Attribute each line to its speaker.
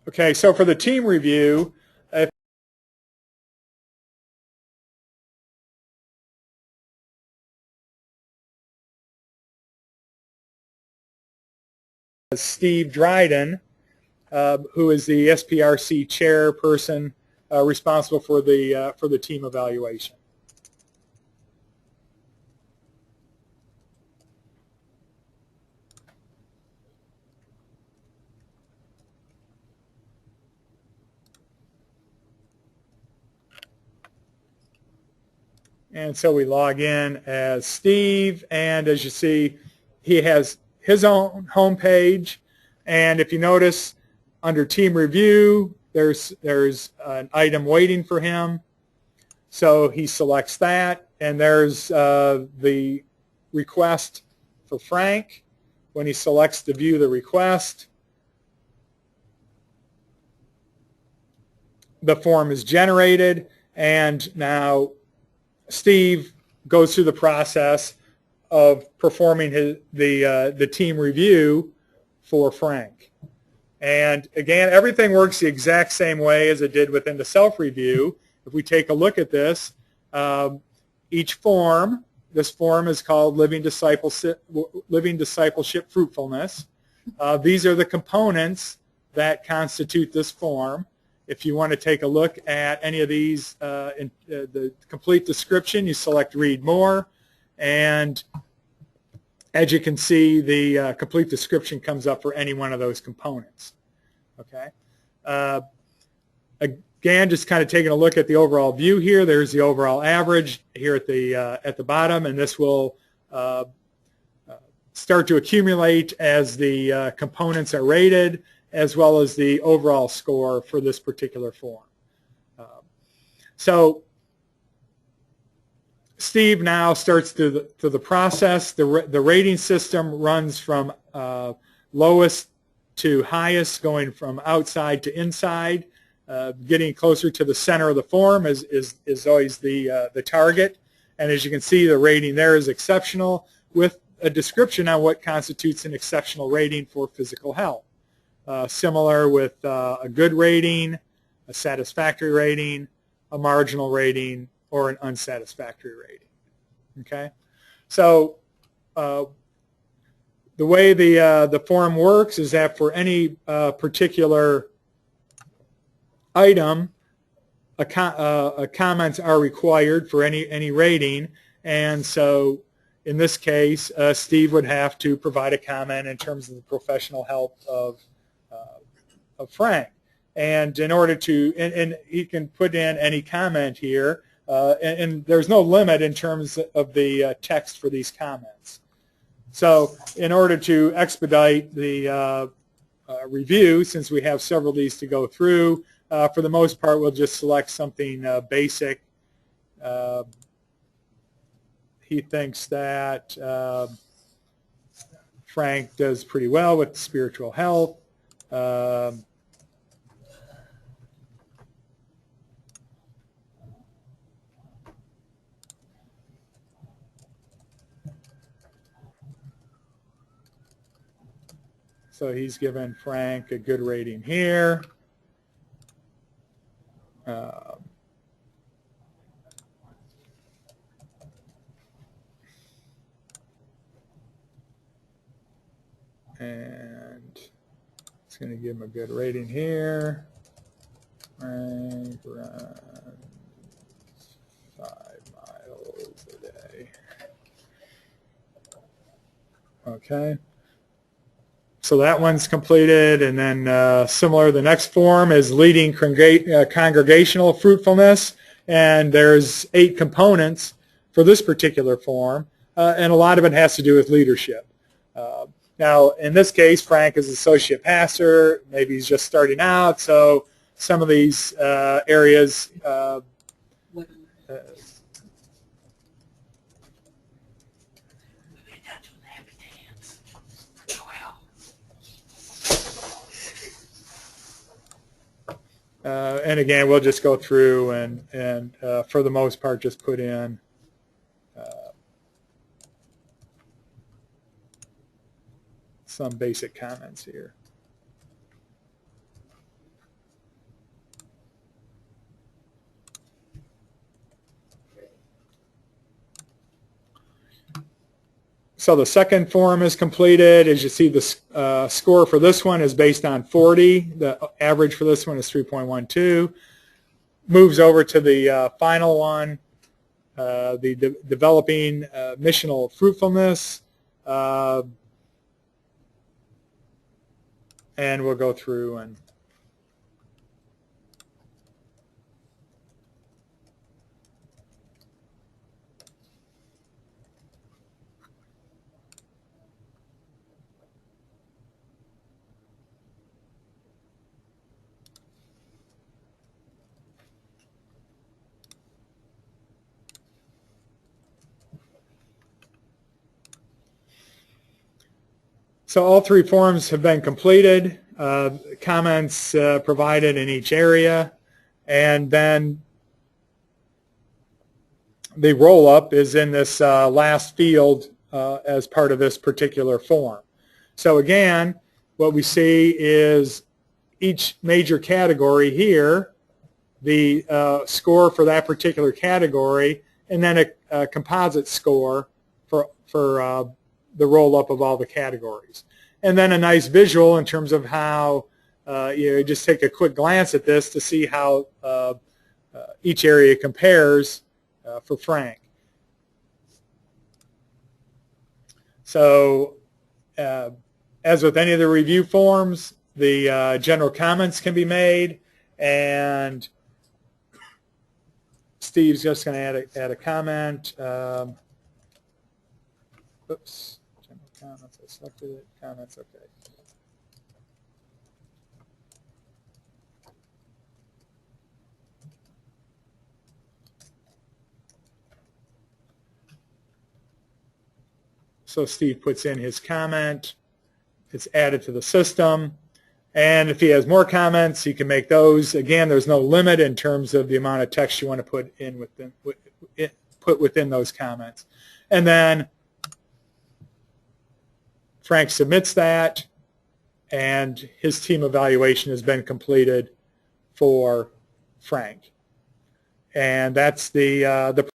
Speaker 1: Okay, so for the team review, if Steve Dryden, who is the SPRC chairperson responsible for the team evaluation. And so we log in as Steve, and as you see, he has his own home page. And if you notice, under Team Review, there's an item waiting for him. So he selects that, and there's the request for Frank. When he selects to view the request, the form is generated, and now Steve goes through the process of performing the team review for Frank. And again, everything works the exact same way as it did within the self-review. If we take a look at this, each form, this form is called Living Discipleship Fruitfulness. These are the components that constitute this form. If you want to take a look at any of these, in the complete description, you select Read More, and as you can see, the complete description comes up for any one of those components. Okay. Again, just kind of taking a look at the overall view here. There's the overall average here at the bottom, and this will start to accumulate as the components are rated, as well as the overall score for this particular form. So Steve now starts to the process. The rating system runs from lowest to highest, going from outside to inside. Getting closer to the center of the form is always the target. And as you can see, the rating there is exceptional, with a description on what constitutes an exceptional rating for physical health. Similar with a good rating, a satisfactory rating, a marginal rating, or an unsatisfactory rating. Okay, so the way the form works is that for any particular item, comments are required for any rating, and so in this case, Steve would have to provide a comment in terms of the professional health of Frank. And in order to, and he can put in any comment here, and there's no limit in terms of the text for these comments. So in order to expedite the review, since we have several of these to go through, for the most part, we'll just select something basic. He thinks that Frank does pretty well with spiritual health. So he's given Frank a good rating here. And it's going to give him a good rating here. Frank runs 5 miles a day. Okay. So that one's completed, and then similar, the next form is leading congregational fruitfulness, and there's 8 components for this particular form, and a lot of it has to do with leadership. Now, in this case, Frank is associate pastor. Maybe he's just starting out, so some of these areas and again, we'll just go through and for the most part, just put in some basic comments here. So the second form is completed. As you see, the score for this one is based on 40. The average for this one is 3.12. Moves over to the final one, the developing missional fruitfulness. And we'll go through and so all three forms have been completed, comments provided in each area, and then the roll-up is in this last field as part of this particular form. So again, what we see is each major category here, the score for that particular category, and then a composite score for the roll-up of all the categories. And then a nice visual in terms of how you just take a quick glance at this to see how each area compares for Frank. So as with any of the review forms, the general comments can be made, and Steve's just going to add a comment. Oops. Comments, I selected it. Comments, okay. So Steve puts in his comment. It's added to the system. And if he has more comments, he can make those. Again, there's no limit in terms of the amount of text you want to put in within those comments. And then Frank submits that, and his team evaluation has been completed for Frank. And that's the